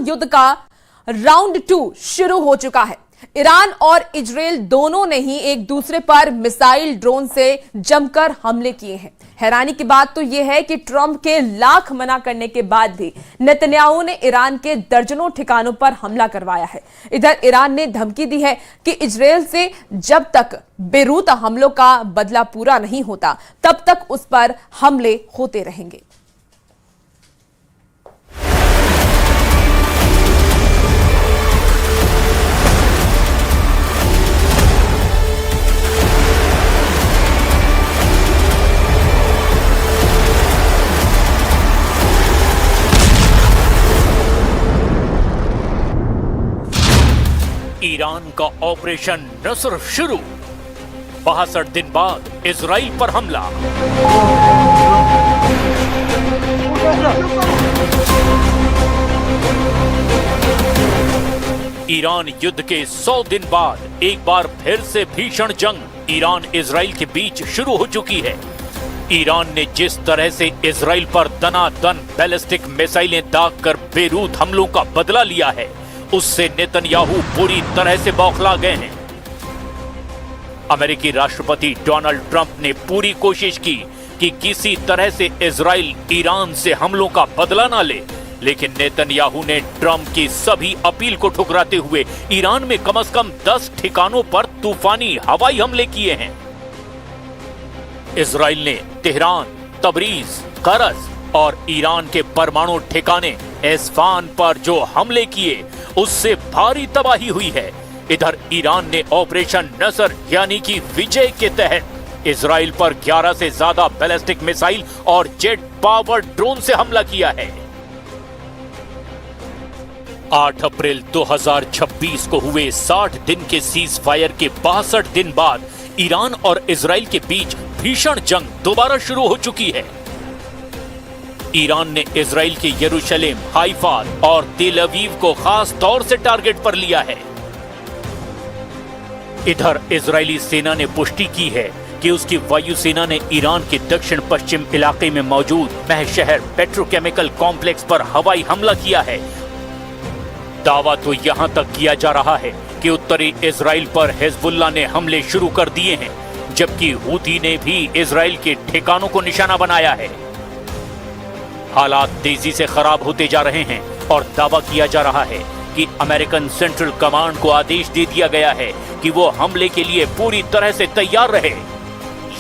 युद्ध का राउंड 2 शुरू हो चुका है। ईरान और इजराइल दोनों ने ही एक दूसरे पर मिसाइल ड्रोन से जमकर हमले किए हैं। हैरानी की बात तो यह है कि ट्रंप के लाख मना करने के बाद भी नेतन्याहू ने ईरान के दर्जनों ठिकानों पर हमला करवाया है। इधर ईरान ने धमकी दी है कि इजराइल से जब तक बेरूत हमलों का बदला पूरा नहीं होता तब तक उस पर हमले होते रहेंगे। ईरान का ऑपरेशन नसर शुरू। 62 दिन बाद इजराइल पर हमला। ईरान युद्ध के 100 दिन बाद एक बार फिर से भीषण जंग ईरान इजराइल के बीच शुरू हो चुकी है। ईरान ने जिस तरह से इजराइल पर दनादन बैलिस्टिक मिसाइलें दागकर बेरूत हमलों का बदला लिया है, उससे नेतन्याहू पूरी तरह से बौखला गए हैं। अमेरिकी राष्ट्रपति डोनाल्ड ट्रंप ने पूरी कोशिश की कि किसी तरह से इजराइल ईरान से हमलों का बदला ना ले, लेकिन नेतन्याहू ने ट्रंप की सभी अपील को ठुकराते हुए ईरान में कम से कम 10 ठिकानों पर तूफानी हवाई हमले किए हैं। इजराइल ने तेहरान, तबरीज, करज और ईरान के परमाणु ठिकाने एस्फान पर जो हमले किए, उससे भारी तबाही हुई है। इधर ईरान ने ऑपरेशन नसर यानी कि विजय के तहत इजराइल पर 11 से ज्यादा बैलिस्टिक मिसाइल और जेट पावर ड्रोन से हमला किया है। 8 अप्रैल 2026 को हुए 60 दिन के सीज फायर के 62 दिन बाद ईरान और इजराइल के बीच भीषण जंग दोबारा शुरू हो चुकी है। ईरान ने इजराइल के यरूशलेम, हाइफा और तेल अवीव को खास तौर से टारगेट पर लिया है। इधर इजरायली सेना ने पुष्टि की है कि उसकी वायुसेना ने ईरान के दक्षिण पश्चिम इलाके में मौजूद महशहर पेट्रोकेमिकल कॉम्प्लेक्स पर हवाई हमला किया है। दावा तो यहां तक किया जा रहा है कि उत्तरी इजराइल पर हिजबुल्लाह ने हमले शुरू कर दिए हैं, जबकि हूती ने भी इजराइल के ठिकानों को निशाना बनाया है। हालात तेजी से खराब होते जा रहे हैं और दावा किया जा रहा है कि अमेरिकन सेंट्रल कमांड को आदेश दे दिया गया है कि वो हमले के लिए पूरी तरह से तैयार रहे।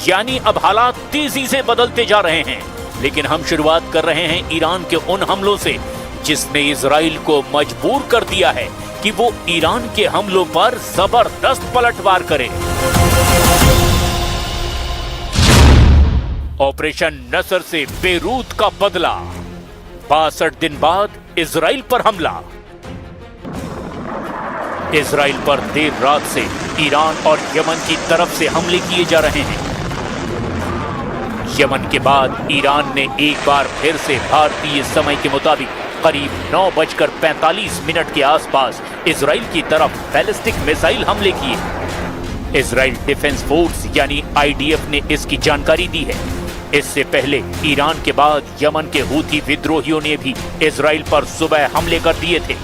यानी अब हालात तेजी से बदलते जा रहे हैं। लेकिन हम शुरुआत कर रहे हैं ईरान के उन हमलों से जिसने इजराइल को मजबूर कर दिया है कि वो ईरान के हमलों पर जबरदस्त पलटवार करे। ऑपरेशन नसर से बेरूत का बदला। 62 दिन बाद इजराइल पर हमला। इजराइल पर देर रात से ईरान और यमन की तरफ से हमले किए जा रहे हैं। यमन के बाद ईरान ने एक बार फिर से भारतीय समय के मुताबिक करीब 9:45 के आसपास इजराइल की तरफ बैलिस्टिक मिसाइल हमले किए। इजराइल डिफेंस फोर्स यानी आईडीएफ ने इसकी जानकारी दी है। इससे पहले ईरान के बाद यमन के हूती विद्रोहियों ने भी इजराइल पर सुबह हमले कर दिए थे।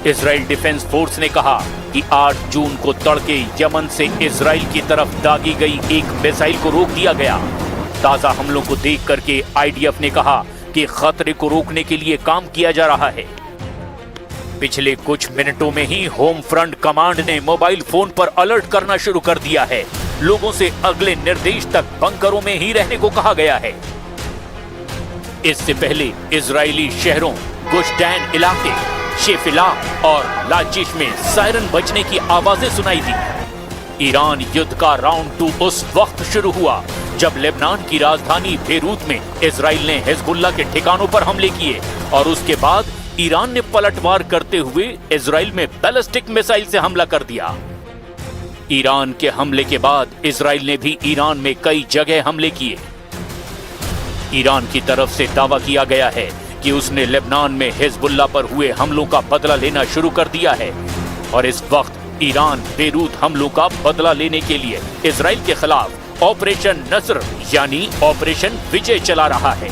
इजराइल डिफेंस फोर्स ने कहा कि 8 जून को तड़के यमन से इजराइल की तरफ दागी गई एक मिसाइल को रोक दिया गया। ताजा हमलों को देख करके आईडीएफ ने कहा कि खतरे को रोकने के लिए काम किया जा रहा है। पिछले कुछ मिनटों में ही होम फ्रंट कमांड ने मोबाइल फोन पर अलर्ट करना शुरू कर दिया है। लोगों से अगले निर्देश तक बंकरों में ही रहने को कहा गया है। इससे पहले इजरायली शहरों गुश्तैन इलाके, शेफिला और लाचिश में सायरन बजने की आवाजें सुनाई दी। ईरान युद्ध का राउंड 2 उस वक्त शुरू हुआ जब लेबनान की राजधानी बेरूत में इजराइल ने हिजबुल्लाह के ठिकानों पर हमले किए और उसके बाद ईरान ने पलटवार करते हुए इजराइल में बैलिस्टिक मिसाइल से हमला कर दिया। ईरान के हमले के बाद इजराइल ने भी ईरान में कई जगह हमले किए। ईरान की तरफ से दावा किया गया है कि उसने लेबनान में हिजबुल्लाह पर हुए हमलों का बदला लेना शुरू कर दिया है और इस वक्त ईरान बेरूत हमलों का बदला लेने के लिए इजराइल के खिलाफ ऑपरेशन नसर यानी ऑपरेशन विजय चला रहा है।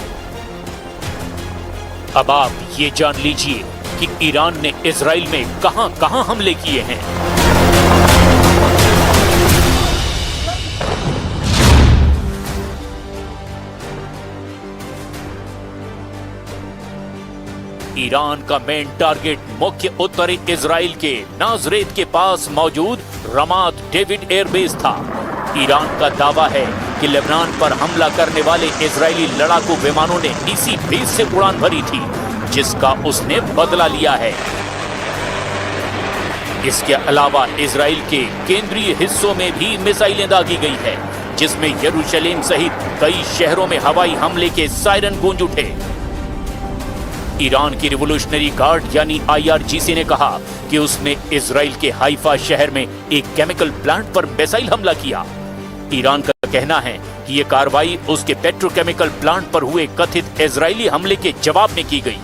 अब आप ये जान लीजिए कि ईरान ने इजराइल में कहां-कहां हमले किए हैं। ईरान का मेन टारगेट मुख्य उत्तरी इजराइल के नाजरेत के पास मौजूद रमात डेविड एयरबेस था। ईरान का दावा है कि लेबनान पर हमला करने वाले इजरायली लड़ाकू विमानों ने इसी बेस से उड़ान भरी थी, जिसका उसने बदला लिया है। इसके अलावा इजराइल के केंद्रीय हिस्सों में भी मिसाइलें दागी गई है, जिसमें यरूशलेम सहित कई शहरों में हवाई हमले के सायरन गूंज उठे। ईरान की रिवोल्यूशनरी गार्ड यानी IRGC ने कहा कि उसने इजराइल के हाइफा शहर में एक केमिकल प्लांट पर मिसाइल हमला किया। ईरान का कहना है कि यह कार्रवाई उसके पेट्रोकेमिकल प्लांट पर हुए कथित इजरायली हमले के जवाब में की गई।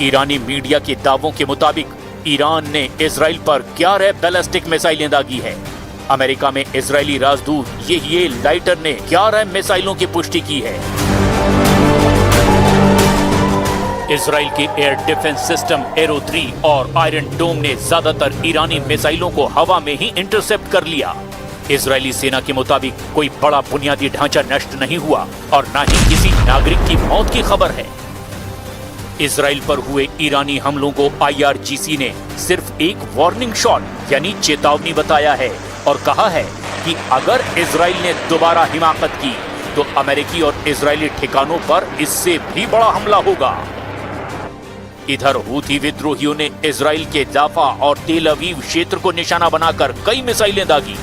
ईरानी मीडिया के दावों के मुताबिक ईरान ने इजराइल पर 11 बैलिस्टिक मिसाइलें दागी है। अमेरिका में इजरायली राजदूत ये लाइटर ने 11 मिसाइलों की पुष्टि की है। इजराइल के एयर डिफेंस सिस्टम एरो 3 और आयरन डोम ने ज्यादातर ईरानी मिसाइलों को हवा में ही इंटरसेप्ट कर लिया। इजरायली सेना के मुताबिक कोई बड़ा बुनियादी ढांचा नष्ट नहीं हुआ और न ही किसी नागरिक की मौत की खबर है। इजराइल पर हुए ईरानी हमलों को IRGC ने सिर्फ एक वार्निंग शॉट यानी चेतावनी बताया है और कहा है कि अगर इजराइल ने दोबारा हिमाकत की तो अमेरिकी और इजरायली ठिकानों पर इससे भी बड़ा हमला होगा। इधर हूथी विद्रोहियों ने इजराइल के जाफा और तेल अवीव क्षेत्र को निशाना बनाकर कई मिसाइलें दागी।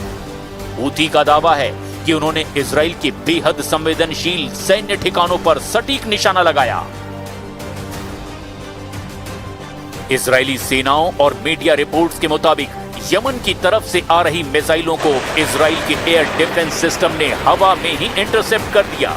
हूथी का दावा है कि उन्होंने इजराइल के बेहद संवेदनशील सैन्य ठिकानों पर सटीक निशाना लगाया। इजरायली सेनाओं और मीडिया रिपोर्ट्स के मुताबिक यमन की तरफ से आ रही मिसाइलों को इजराइल के एयर डिफेंस सिस्टम ने हवा में ही इंटरसेप्ट कर दिया।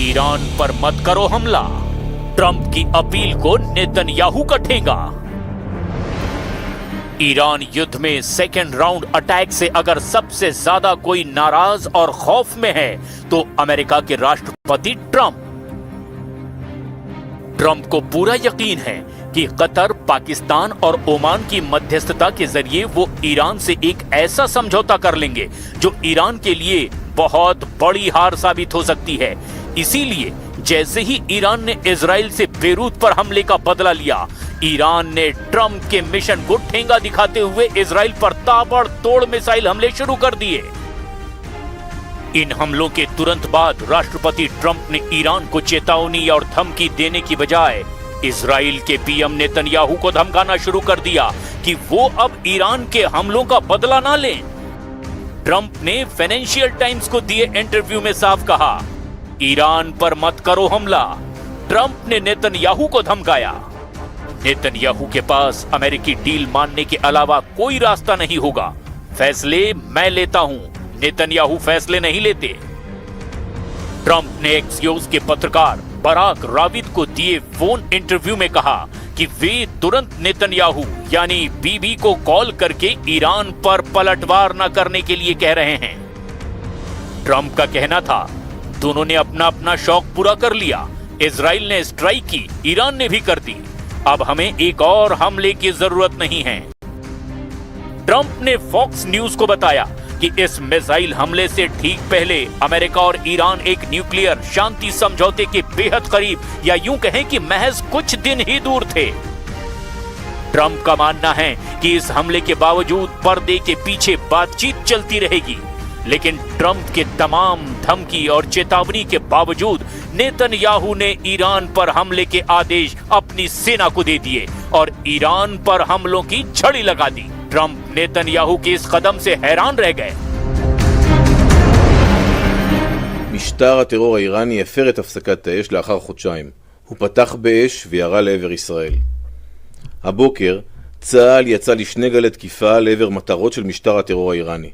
ईरान पर मत करो हमला, ट्रंप की अपील को नेतन्याहू का ठेंगा। ईरान युद्ध में सेकेंड राउंड अटैक से अगर सबसे ज्यादा कोई नाराज और खौफ में है तो अमेरिका के राष्ट्रपति ट्रंप को पूरा यकीन है कि कतर, पाकिस्तान और ओमान की मध्यस्थता के जरिए वो ईरान से एक ऐसा समझौता कर लेंगे जो ईरान के लिए बहुत बड़ी हार साबित हो सकती है। इसीलिए जैसे ही ईरान ने इजराइल से बेरूत पर हमले का बदला लिया, ईरान ने ट्रंप के मिशन को ठेंगा दिखाते हुए इजराइल पर ताबड़तोड़ मिसाइल हमले शुरू कर दिए। इन हमलों के तुरंत बाद राष्ट्रपति ट्रंप ने ईरान को चेतावनी और धमकी देने की बजाय इजराइल के पीएम नेतन्याहू को धमकाना शुरू कर दिया कि वो अब ईरान के हमलों का बदला ना लें। ट्रंप ने फाइनेंशियल टाइम्स को दिए इंटरव्यू में साफ कहा, ईरान पर मत करो हमला। ट्रंप ने नेतन्याहू को धमकाया। नेतन्याहू के पास अमेरिकी डील मानने के अलावा कोई रास्ता नहीं होगा। फैसले मैं लेता हूं, नेतन्याहू फैसले नहीं लेते। ट्रंप ने एक्सियोस के पत्रकार बराक राविद को दिए फोन इंटरव्यू में कहा कि वे तुरंत नेतन्याहू यानी बीबी को कॉल करके ईरान पर पलटवार न करने के लिए कह रहे हैं। ट्रंप का कहना था, दोनों ने अपना अपना शौक पूरा कर लिया। इजराइल ने स्ट्राइक की, ईरान ने भी कर दी। अब हमें एक और हमले की जरूरत नहीं है। ट्रंप ने फॉक्स न्यूज को बताया कि इस मिसाइल हमले से ठीक पहले अमेरिका और ईरान एक न्यूक्लियर शांति समझौते के बेहद करीब या यूं कहें कि महज कुछ दिन ही दूर थे। ट्रंप का मानना है कि इस हमले के बावजूद पर्दे के पीछे बातचीत चलती रहेगी, लेकिन ट्रंप के तमाम धमकी और चेतावनी के बावजूद नेतन्याहू ने ईरान पर हमले के आदेश अपनी सेना को दे दिए और ईरान पर हमलों की झड़ी लगा दी। ट्रंप नेतन्याहू के इस कदम से हैरान रह गए। משטר הטרור האיראני הפר את הפסקת האש לאחר חודשיים. הוא פתח באש וירה לעבר ישראל. הבוקר צה"ל יצא לשני גלי תקיפה לעבר מטרות של משטר הטרור האיראני.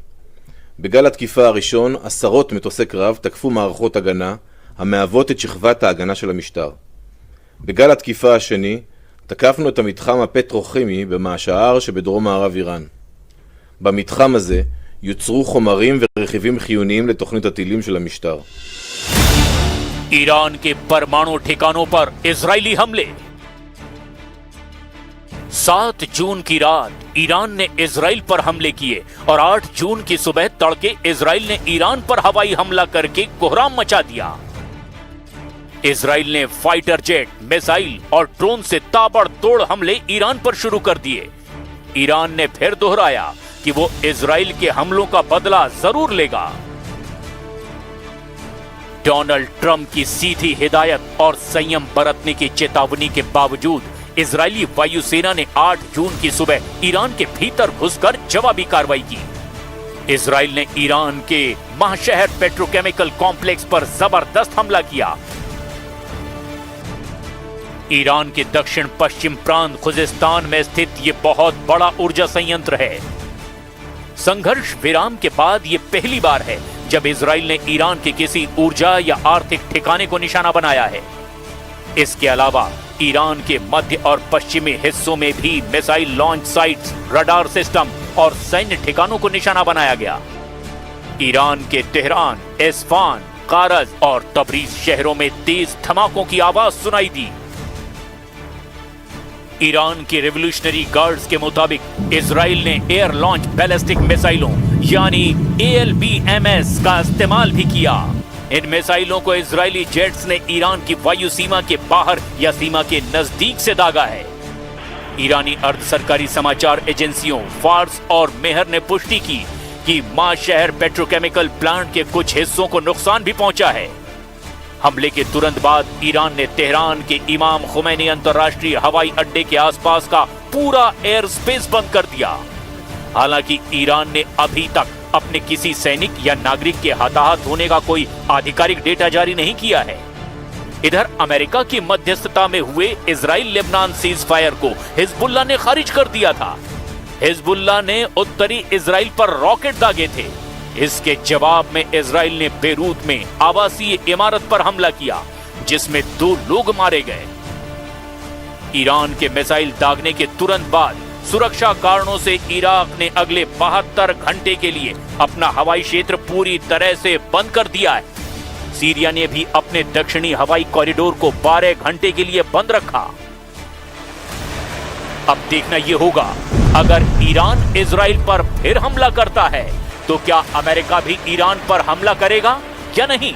בגל התקיפה הראשון עשרות מטוסי קרב תקפו מערכות הגנה המהוות את שכבת ההגנה של המשטר. בגל התקיפה השני תקפנו את המתחם הפטרוכימי במעשהר שבדרום מערב איראן. במתחם הזה יוצרו חומרים ורכיבים חיוניים לתוכנית הטילים של המשטר. ईरान के परमाणु ठिकानों पर इजरायली हमले। 7 जून की रात ईरान ने इजराइल पर हमले किए और 8 जून की सुबह तड़के इजराइल ने ईरान पर हवाई हमला करके कोहराम मचा दिया। इजराइल ने फाइटर जेट, मिसाइल और ड्रोन से ताबड़तोड़ हमले ईरान पर शुरू कर दिए। ईरान ने फिर दोहराया कि वो इजराइल के हमलों का बदला जरूर लेगा। डोनाल्ड ट्रंप की सीधी हिदायत और संयम बरतने की चेतावनी के बावजूद इजरायली वायुसेना ने 8 जून की सुबह ईरान के भीतर घुसकर जवाबी कार्रवाई की। इजराइल ने ईरान के महाशहर पेट्रोकेमिकल कॉम्प्लेक्स पर जबरदस्त हमला किया। ईरान के दक्षिण पश्चिम प्रांत खुजिस्तान में स्थित यह बहुत बड़ा ऊर्जा संयंत्र है। संघर्ष विराम के बाद यह पहली बार है जब इजराइल ने ईरान के किसी ऊर्जा या आर्थिक ठिकाने को निशाना बनाया है। इसके अलावा ईरान के मध्य और पश्चिमी हिस्सों में भी missile launch sites, radar system और सैन्य ठिकानों को निशाना बनाया गया। ईरान के तेहरान, इस्फान, कारज और तबरीज शहरों में तेज धमाकों की आवाज सुनाई दी। ईरान के रेवोल्यूशनरी गार्ड्स के मुताबिक इजराइल ने एयर लॉन्च बैलिस्टिक मिसाइलों यानी ALBMS का इस्तेमाल भी किया। इन मिसाइलों को इजरायली जेट्स ने ईरान की वायु सीमा के बाहर या सीमा के नजदीक से दागा है। ईरानी अर्ध सरकारी समाचार एजेंसियों फार्स और मेहर ने पुष्टि की कि मां शहर पेट्रोकेमिकल प्लांट के कुछ हिस्सों को नुकसान भी पहुंचा है। हमले के तुरंत बाद ईरान ने तेहरान के इमाम खुमैनी अंतर्राष्ट्रीय हवाई अड्डे के आसपास का पूरा एयर स्पेस बंद कर दिया। हालांकि ईरान ने अभी तक अपने किसी सैनिक या नागरिक के हताहत होने का कोई आधिकारिक डेटा जारी नहीं किया है। इधर अमेरिका की मध्यस्थता में हुए इजराइल लेबनान सीज फायर को हिजबुल्लाह ने खारिज कर दिया था। हिजबुल्लाह ने उत्तरी इजराइल पर रॉकेट दागे थे। इसके जवाब में इजराइल ने बेरूत में आवासीय इमारत पर हमला किया जिसमें 2 लोग मारे गए। ईरान के मिसाइल दागने के तुरंत बाद सुरक्षा कारणों से इराक ने अगले 72 घंटे के लिए अपना हवाई क्षेत्र पूरी तरह से बंद कर दिया है। सीरिया ने भी अपने दक्षिणी हवाई कॉरिडोर को 12 घंटे के लिए बंद रखा। अब देखना यह होगा अगर ईरान इजराइल पर फिर हमला करता है तो क्या अमेरिका भी ईरान पर हमला करेगा या नहीं।